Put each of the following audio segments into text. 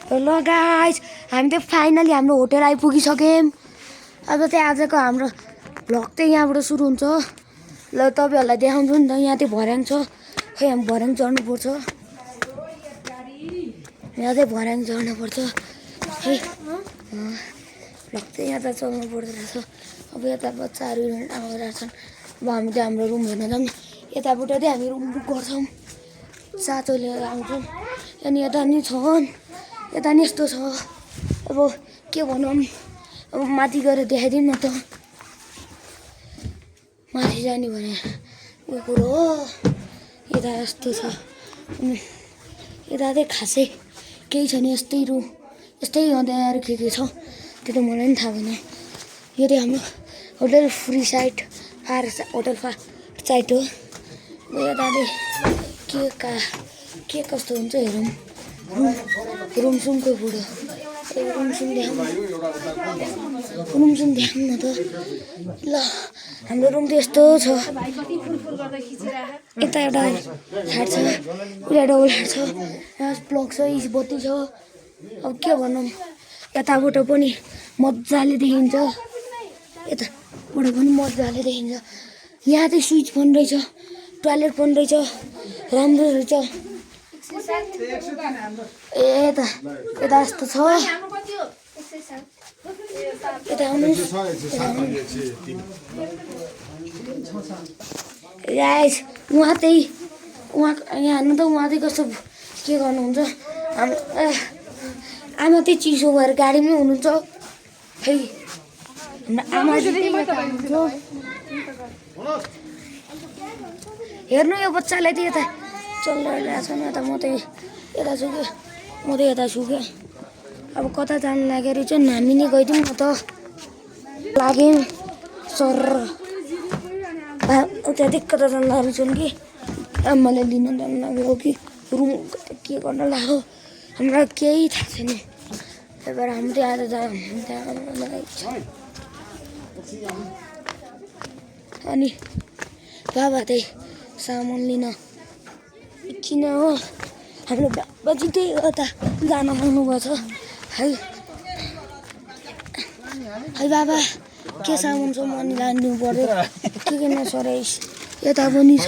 ल गाइस हामी त फाइनली हाम्रो होटल आइपुगिसक्यौँ। अब चाहिँ आजको हाम्रो भ्लग चाहिँ यहाँबाट सुरु हुन्छ। ल तपाईँहरूलाई देखाउँछु नि त। यहाँ चाहिँ भर्याङ छ। खै हामी भर्याङ चढ्नुपर्छ। यहाँ चाहिँ भर्याङ चढ्नुपर्छ है। भ्लग चाहिँ यहाँ त चल्नु पर्दो रहेछ। अब यता बच्चाहरू आउँदै छन्। अब हामी चाहिँ हाम्रो रुम हेर्न जाऊँ। यताबाट चाहिँ हामी रुम बुक गर्छौँ। साँचो लिएर आउँछौँ। अनि यता नि छन्। यता नि यस्तो छ। अब के भनौँ। अब माथि गएर देखाइदिउँ न त। माथि जाने भने उयो कुरो हो। यता यस्तो छ। यता चाहिँ खासै केही छैन। यस्तै यस्तै अँध्यारो के छ त्यो त मलाई पनि थाहा भएन। यो चाहिँ हाम्रो hotel free side hotel side हो। यता चाहिँ के कस्तो हुन्छ हेरौँ। रुमसुमको बुढो रुमसुम देखाउँ न त। ल हाम्रो रुम चाहिँ यस्तो छ। यता एउटा छाड छ। उता एउटा छ। यहाँ प्लग छ। बत्ती छ। अब के भनौँ। यताबाट पनि मजाले देखिन्छ। यताबाट पनि मजाले देखिन्छ। यहाँ चाहिँ स्विच पनि रहेछ। टोयलेट पनि रहेछ। राम्रो रहेछ। यता यस्तो छ। यता आउनुहोस्। गाइस उहाँ चाहिँ यहाँ हेर्नु त। उहाँ चाहिँ कस्तो के गर्नुहुन्छ। आमा चाहिँ चिसो भएर गाडीमै हुनुहुन्छ खै। हाम्रो आमा हेर्नु यो बच्चालाई चाहिँ यता चलिरहेको छ नि त। म चाहिँ यता छु कि म चाहिँ यता छु क्या। अब कता जानु लागेर चाहिँ हामी नै गइदिउँ न त। लाग्यौँ सर उता कता जानु लागेको छौँ कि आमाले लिन जानु लाग्यो कि रुम के गर्न लाग्यो हामीलाई केही थाहा छैन। त्यही भएर हामी चाहिँ आज अनि बाबा चाहिँ सामान लिन किन हो। हाम्रो बाबाजी त्यही यता जान आउनुभएको छ है। है बाबा के सामान छ मनी लानु पर्यो के नसराइस। यता पनि छ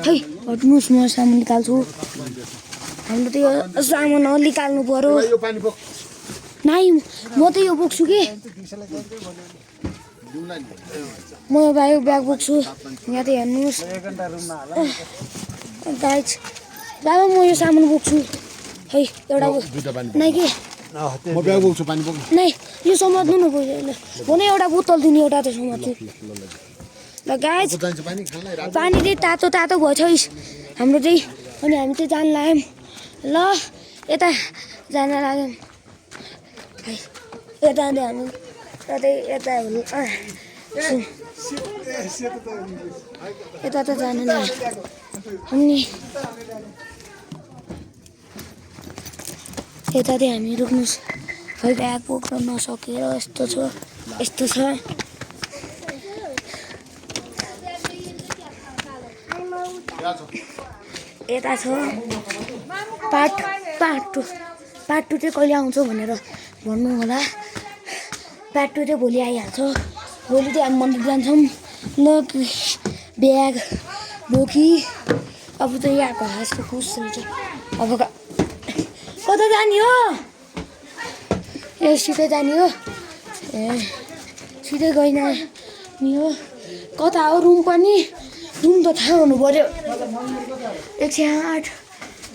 है। हट्नुहोस् म सामान निकाल्छु। हाम्रो त यो सामान निकाल्नु पर्यो। नाइ म त यो बोक्छु कि म यो ब्याग बोक्छु। यहाँ त हेर्नुहोस् गाइस। बाबा म यो सामान बोक्छु है। एउटा नै के म ब्याग बोक्छु। पानी बोक्नु नै यो समात्नु न पहिला। म नै एउटा बोतल दिने एउटा त समात्छु। ल गाइस पानी चाहिँ तातो तातो भएछ हाम्रो चाहिँ। अनि हामी चाहिँ जान लाग्यौँ। ल यता जान लाग्यौँ है। यता हामी यता यता त जानु नि। अनि यता चाहिँ हामी रोक्नुहोस् है। ब्याग बोक्न नसकेर यस्तो छ यस्तो छ। यता छ पार्ट 2 चाहिँ कहिले आउँछ भनेर भन्नु होला। पार्ट 2 चाहिँ भोलि आइहाल्छ। भोलि चाहिँ हामी मन्दिर जान्छौँ। ल ब्याग बोकी अब चाहिँ यहाँको हाँसको खुस हुन्छ। अब कता जाने हो। ए सिधै जाने हो। ए सिधै गइन नि हो। कता हो रुम पनि। रुम त थाहा हुनु पर्यो। 108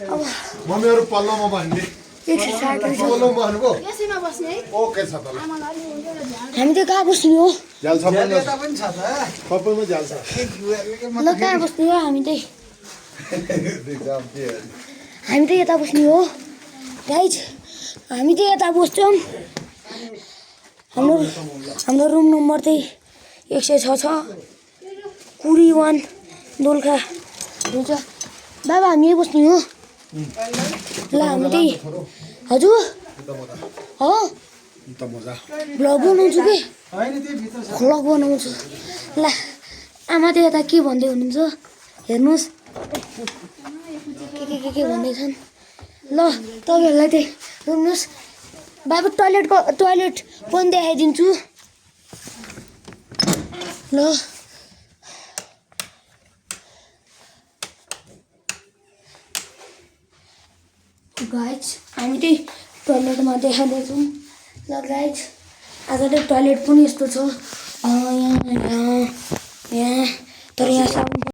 अब मम्मीहरु पल्लोमा बस्ने 160 रहेछ। पल्लोमा बस्नुभयो। यसैमा बस्ने है। ओके छ त ल। हामी चाहिँ कहाँ बस्ने हो। झ्याल सबैमा छ त। सबैमा झ्याल छ। ल कहाँ बस्ने हो हामी चाहिँ। हामी चाहिँ यता बस्ने हो गाइज। हामी चाहिँ यता बस्छौँ। हाम्रो रुम नम्बर चाहिँ 106 छ। कुरी 1 दोलखा हुन्छ। बाबा हामी यही बस्ने हो। ल हामी चाहिँ हजुर हो भ्लग बनाउँछु कि भ्लग बनाउँछु। ल आमा चाहिँ यता के भन्दै हुनुहुन्छ हेर्नुहोस्। के भन्दैछन्। ल तपाईँहरूलाई चाहिँ सुन्नुहोस् बाबु टोइलेट पनि देखाइदिन्छु ल गाइज हामी चाहिँ टोइलेटमा देखाउँदैछौँ ल गाइज आज चाहिँ टोइलेट पनि यस्तो छ यहाँ तर यहाँ साबुन